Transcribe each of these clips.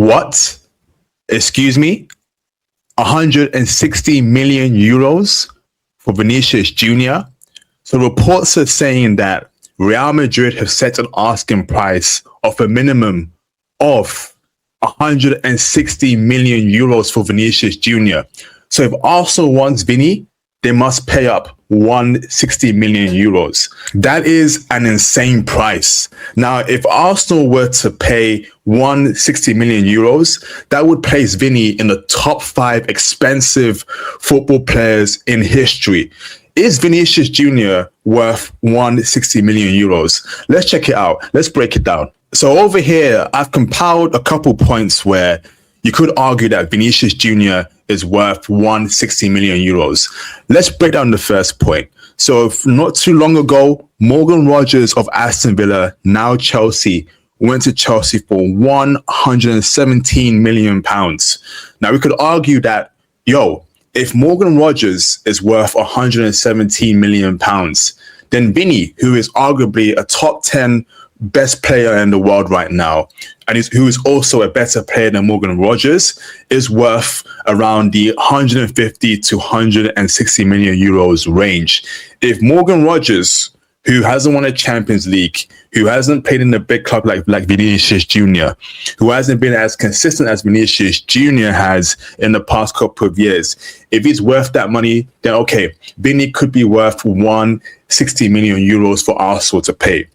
What? Excuse me? 160 million euros for Vinicius Junior. So reports are saying that Real Madrid have set an asking price of a minimum of 160 million euros for Vinicius Junior. So if Arsenal wants Vini, they must pay up 160 million euros. That is an insane price. Now, if Arsenal were to pay 160 million euros, that would place Vini in the top 5 expensive football players in history. Is Vinicius Junior worth 160 million euros? Let's check it out. Let's break it down. So over here, I've compiled a couple points where you could argue that Vinicius Junior is worth 160 million euros. Let's break down the first point. So not too long ago, Morgan Rogers of Aston Villa, now Chelsea, went to Chelsea for 117 million pounds. Now we could argue that, if Morgan Rogers is worth 117 million pounds, then Vini, who is arguably a top 10 best player in the world right now, and who is also a better player than Morgan Rogers, is worth around the 150 to 160 million euros range. If Morgan Rogers, who hasn't won a Champions League, who hasn't played in a big club like Vinicius Junior, who hasn't been as consistent as Vinicius Junior has in the past couple of years, if he's worth that money, then okay, Vini could be worth 160 million euros for Arsenal to pay.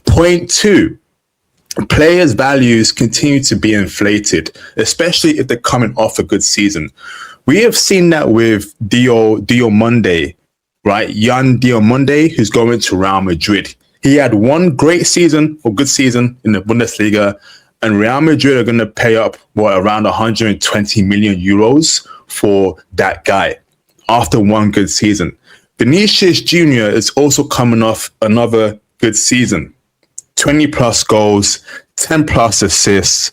Point 2, players' values continue to be inflated, especially if they're coming off a good season. We have seen that with Diomande, right? Jan Diomande, who's going to Real Madrid. He had one great season or good season in the Bundesliga, and Real Madrid are going to pay up around 120 million euros for that guy after one good season. Vinicius Junior is also coming off another good season. 20 plus goals, 10 plus assists.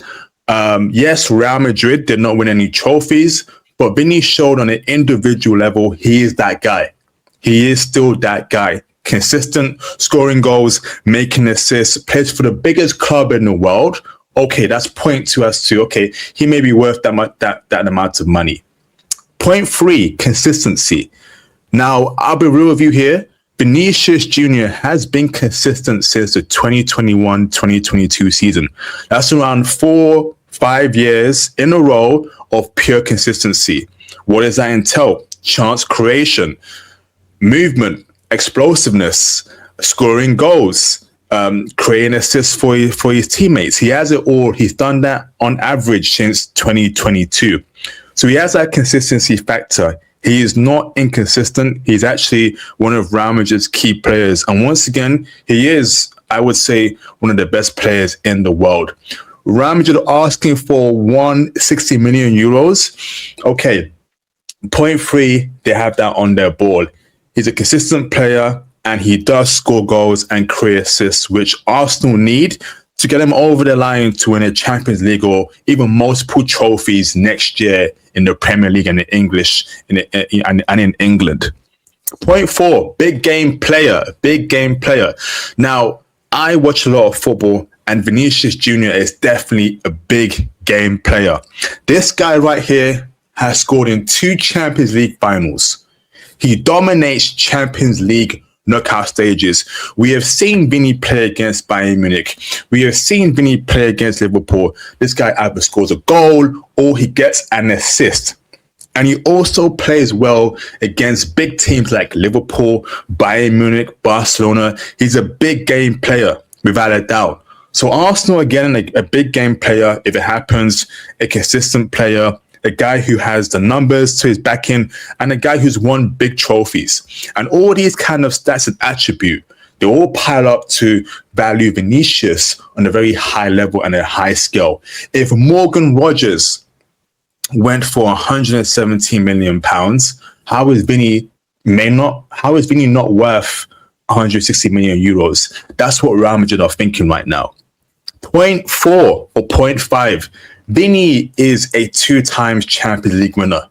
Yes, Real Madrid did not win any trophies, but Vini showed on an individual level, he is that guy. He is still that guy. Consistent, scoring goals, making assists, plays for the biggest club in the world. Okay, that's point 2 as to, okay, he may be worth that amount of money. Point 3, consistency. Now, I'll be real with you here. Vinicius Junior has been consistent since the 2021-2022 season. That's around 4-5 years in a row of pure consistency. What does that entail? Chance creation, movement, explosiveness, scoring goals, creating assists for his teammates. He has it all. He's done that on average since 2022. So he has that consistency factor. He is not inconsistent. He's actually one of Real Madrid's key players. And once again, he is, I would say, one of the best players in the world. Real Madrid asking for 160 million euros. Okay, point 3, they have that on their board. He's a consistent player and he does score goals and create assists, which Arsenal need to get him over the line to win a Champions League or even multiple trophies next year in the Premier League and in England. Point 4, big game player. Now, I watch a lot of football and Vinicius Junior is definitely a big game player. This guy right here has scored in 2 Champions League finals. He dominates Champions League knockout stages. We have seen Vini play against Bayern Munich. We have seen Vini play against Liverpool. This guy either scores a goal or he gets an assist. And he also plays well against big teams like Liverpool, Bayern Munich, Barcelona. He's a big game player, without a doubt. So Arsenal, again, a big game player, if it happens, a consistent player, a guy who has the numbers to his backing, and a guy who's won big trophies. And all these kind of stats and attribute, they all pile up to value Vinicius on a very high level and a high scale. If Morgan Rogers went for 117 million pounds, how is Vini not worth 160 million euros? That's what Real Madrid are thinking right now. Point 4 or point 5, Vini is a 2 times Champions League winner.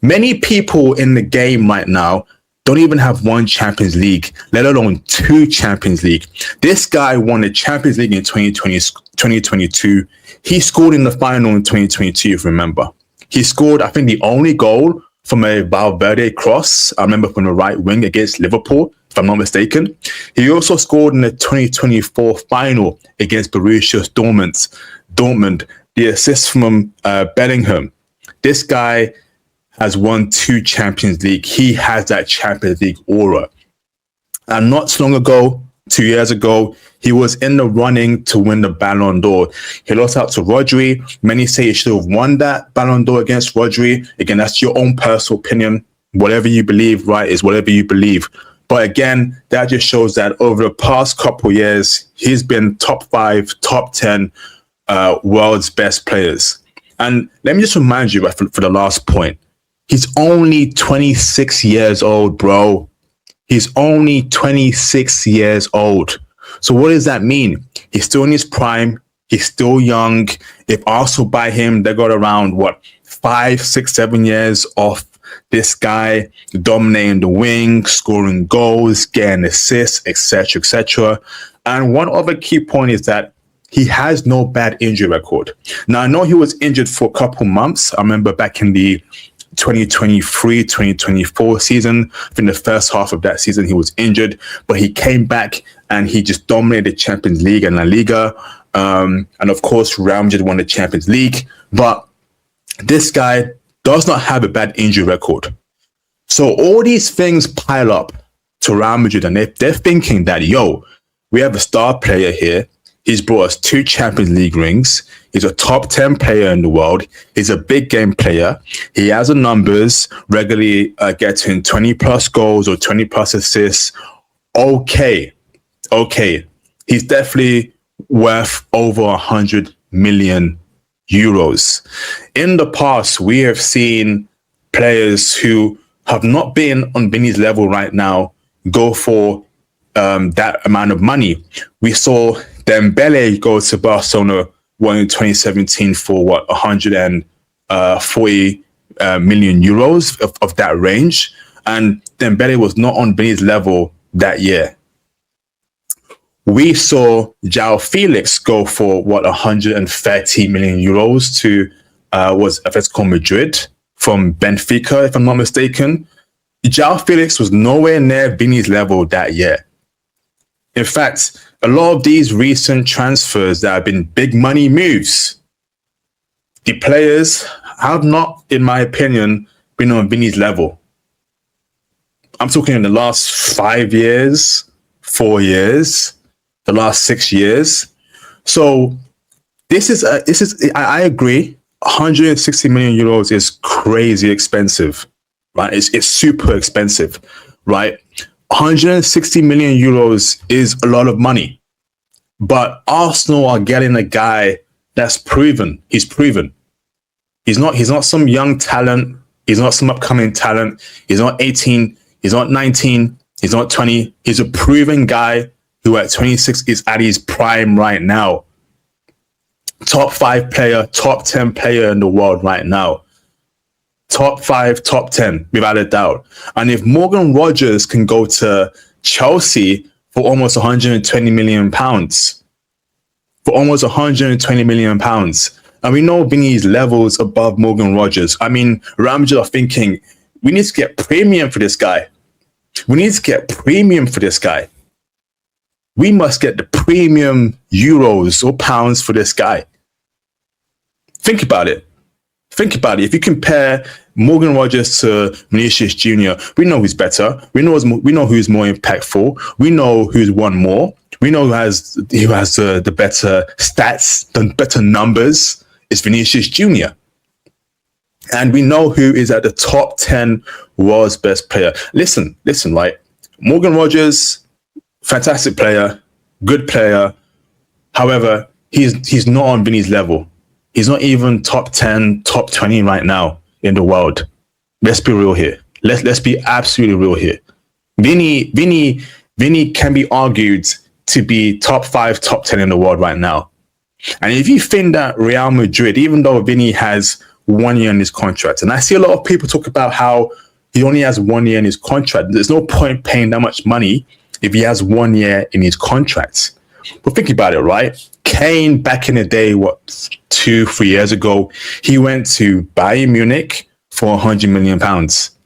Many people in the game right now don't even have one Champions League, let alone two Champions League. This guy won the Champions League in 2022. He scored in the final in 2022, if you remember. He scored, I think, the only goal from a Valverde cross, I remember, from the right wing against Liverpool, if I'm not mistaken. He also scored in the 2024 final against Borussia Dortmund, the assist from Bellingham. This guy has won two Champions League. He has that Champions League aura. And not so long ago, 2 years ago, he was in the running to win the Ballon d'Or. He lost out to Rodri. Many say he should have won that Ballon d'Or against Rodri. Again, that's your own personal opinion. Whatever you believe, right, is whatever you believe. But again, that just shows that over the past couple of years, he's been top 5, top 10 world's best players. And let me just remind you, for the last point, he's only 26 years old, bro. He's only 26 years old. So what does that mean? He's still in his prime. He's still young. If Arsenal buy him, they got around, 5, 6, 7 years off this guy dominating the wing, scoring goals, getting assists, etc., etc. And one other key point is that he has no bad injury record. Now, I know he was injured for a couple months. I remember back in the 2023-2024 season. I think the first half of that season he was injured, but he came back and he just dominated Champions League and La Liga. And of course, Real Madrid won the Champions League. But this guy does not have a bad injury record. So all these things pile up to Real Madrid, and they're thinking that, we have a star player here. He's brought us 2 Champions League rings. He's a top 10 player in the world. He's a big game player. He has the numbers, regularly getting 20 plus goals or 20 plus assists. Okay. He's definitely worth over 100 million euros. In the past, we have seen players who have not been on Vini's level right now go for that amount of money. We saw Dembele go to Barcelona in 2017 for 140 million euros of that range, and Dembele was not on Vini's level that year. We saw João Felix go for 130 million euros to was Atletico Madrid from Benfica, if I'm not mistaken. João Felix was nowhere near Vini's level that year. In fact, a lot of these recent transfers that have been big money moves, the players have not, in my opinion, been on Vini's level. I'm talking in the last 5 years, 4 years, the last 6 years. So I agree. 160 million euros is crazy expensive, right? It's super expensive, right? 160 million euros is a lot of money, but Arsenal are getting a guy that's proven. He's proven. He's not some young talent. He's not some upcoming talent. He's not 18. He's not 19. He's not 20. He's a proven guy who at 26 is at his prime right now. Top 5 player, top 10 player in the world right now. Top 5, top 10, without a doubt. And if Morgan Rogers can go to Chelsea for almost 120 million pounds, and we know Vini's levels above Morgan Rogers. I mean, Real Madrid are thinking, we need to get premium for this guy. We must get the premium euros or pounds for this guy. Think about it. If you compare Morgan Rogers to Vinícius Junior, we know who's better. We know who's more impactful. We know who's won more. We know who has the better stats, the better numbers. It's Vinícius Junior. And we know who is at the top 10 world's best player. Listen, right? Morgan Rogers, fantastic player, good player. However, he's not on Vini's level. He's not even top 10, top 20 right now in the world. Let's be real here. Let's be absolutely real here. Vini can be argued to be top 5, top 10 in the world right now. And if you think that Real Madrid, even though Vini has 1 year on his contract, and I see a lot of people talk about how He only has 1 year in his contract. There's no point paying that much money if he has 1 year in his contract. But think about it, right? Kane, back in the day, 2-3 years ago, he went to Bayern Munich for £100 million.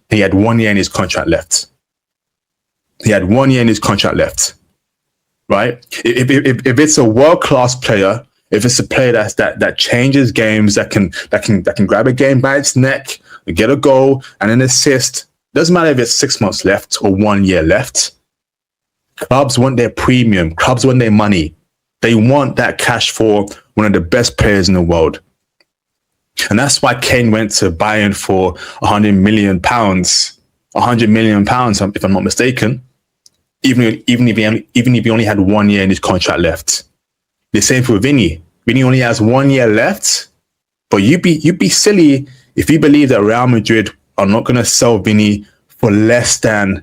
He had 1 year in his contract left. Right? If it's a world-class player, if it's a player that changes games, that can grab a game by its neck, get a goal and an assist, doesn't matter if it's 6 months left or 1 year left. Clubs want their premium. Clubs want their money. They want that cash for one of the best players in the world. And that's why Kane went to Bayern for £100 million, £100 million, if I'm not mistaken, even if he only had 1 year in his contract left. The same for Vini. Vini only has 1 year left, but you'd be silly if you believe that Real Madrid are not going to sell Vini for less than.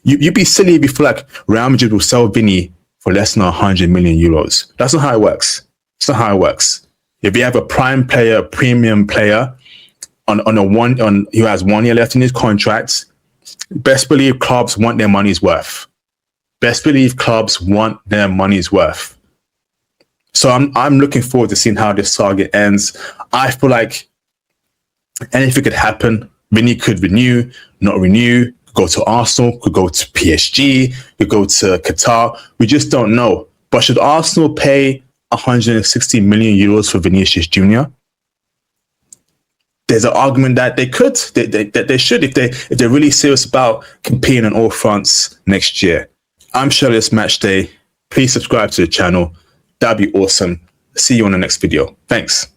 You'd be silly if you feel like Real Madrid will sell Vini for less than 100 million euros. That's not how it works. It's not how it works. If you have a prime player, a premium player who has 1 year left in his contract, best believe clubs want their money's worth. So I'm looking forward to seeing how this saga ends. I feel like anything could happen. Vini could renew, not renew, could go to Arsenal, could go to PSG, could go to Qatar. We just don't know. But should Arsenal pay 160 million euros for Vinícius Junior? There's an argument that they could, that they should, if they're really serious about competing on all fronts next year. I'm Shirley's Match Day. Please subscribe to the channel. That'd be awesome. See you on the next video. Thanks.